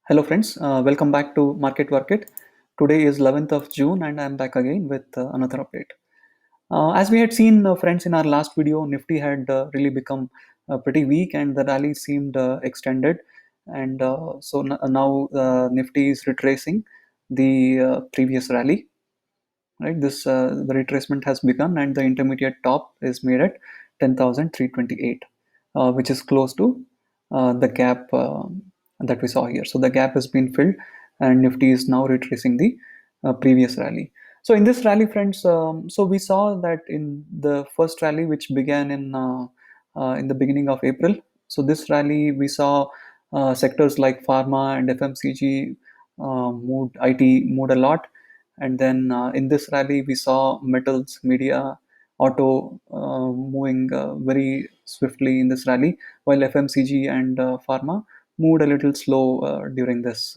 Hello friends, welcome back to Market Workit. Today is 11th of June and I'm back again with another update. As we had seen, friends, in our last video, Nifty had really become pretty weak and the rally seemed extended. And now Nifty is retracing the previous rally. Right, this the retracement has begun and the intermediate top is made at 10,328, which is close to the gap that we saw here. So the gap has been filled and Nifty is now retracing the previous rally. So in this rally, friends, so we saw that in the first rally, which began in the beginning of April. So this rally, we saw sectors like pharma and FMCG moved, IT moved a lot, and then in this rally, we saw metals, media, auto moving very swiftly in this rally, while FMCG and pharma moved a little slow during this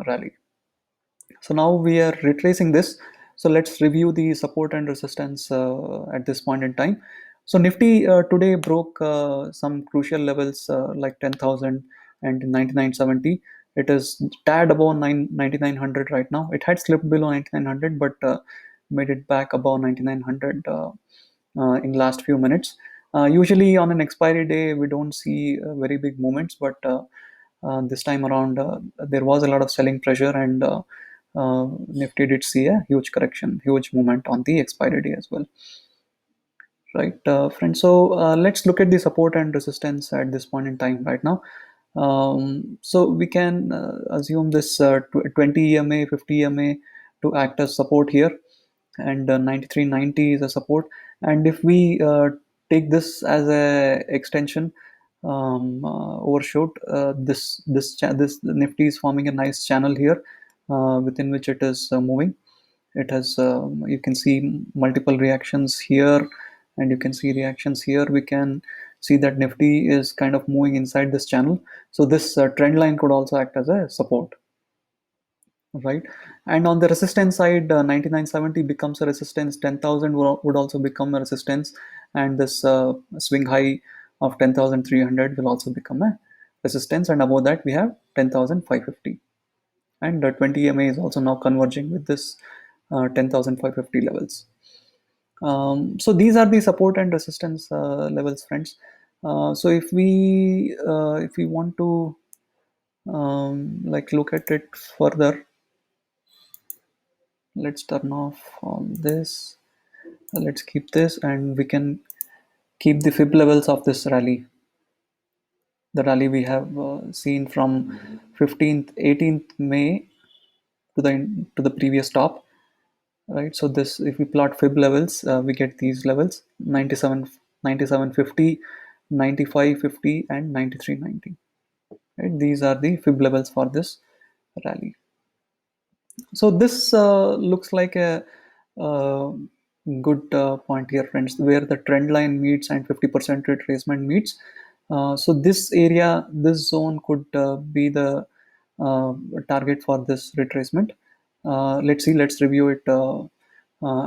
rally. So now we are retracing this. So let's review the support and resistance at this point in time. So Nifty today broke some crucial levels like 10,000 and 9970. It is tad above 9900 right now. It had slipped below 9900, but made it back above 9900 in last few minutes. Usually on an expiry day, we don't see very big movements, but this time around, there was a lot of selling pressure and Nifty did see a huge correction, huge movement on the expiry day as well. Right, friends. So let's look at the support and resistance at this point in time right now. So we can assume this 20 EMA, 50 EMA to act as support here, and 9390 is a support. And if we take this as a extension, overshoot, this Nifty is forming a nice channel here within which it is moving. It has you can see multiple reactions here, and you can see reactions here. We can see that Nifty is kind of moving inside this channel. So this trend line could also act as a support, right? And on the resistance side, 9970 becomes a resistance, 10,000 would also become a resistance, and this swing high of 10,300 will also become a resistance, and above that we have 10,550, and 20 EMA is also now converging with this 10,550 levels. So these are the support and resistance levels, friends. So if we want to like look at it further, let's turn off all this. Let's keep this, and we can keep the fib levels of this rally. The rally we have seen from 15th, 18th May to the previous top, right? So this, if we plot fib levels, we get these levels: 97, 9750, 9550, and 9390. Right? These are the fib levels for this rally. So this looks like a uh, good point here, friends, where the trend line meets and 50% retracement meets. So this area, this zone could be the target for this retracement. Let's see, let's review it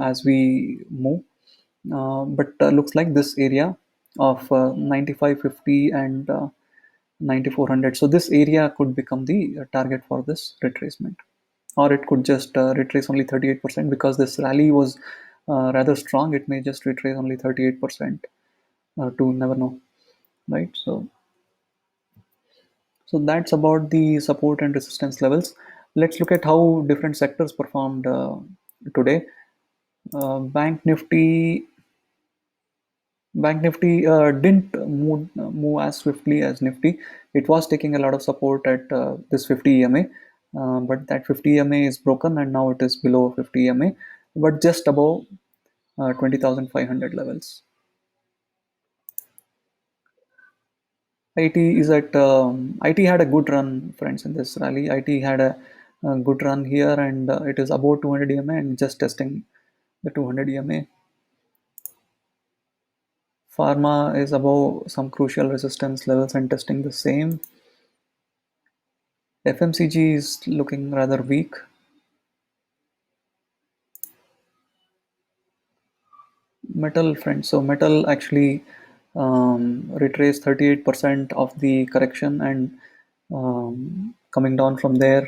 as we move. But looks like this area of 9550 and 9400. So this area could become the target for this retracement, or it could just retrace only 38% because this rally was rather strong. It may just retrace only 38%, to never know, right? So that's about the support and resistance levels. Let's look at how different sectors performed today. Bank Nifty didn't move as swiftly as Nifty. It was taking a lot of support at this 50 EMA, but that 50 EMA is broken and now it is below 50 EMA, but just above 20,500 levels. IT is at IT had a good run, friends, in this rally. IT had a good run here, and it is above 200 EMA and just testing the 200 EMA. Pharma is above some crucial resistance levels and testing the same. FMCG is looking rather weak. Metal, friends. So metal actually retraced 38% of the correction and Coming down from there,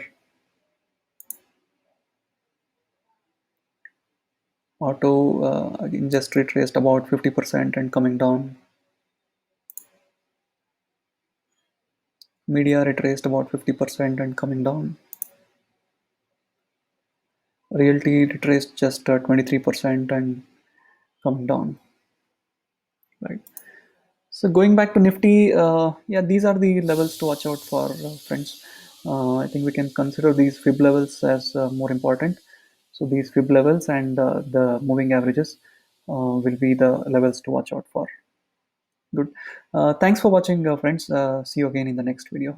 auto again just retraced about 50% and coming down. Media retraced about 50% and coming down. Realty retraced just 23% and coming down. Right. So going back to Nifty, yeah, these are the levels to watch out for, friends. I think we can consider these fib levels as more important. So these fib levels and the moving averages will be the levels to watch out for. Good. Thanks for watching, friends. See you again in the next video.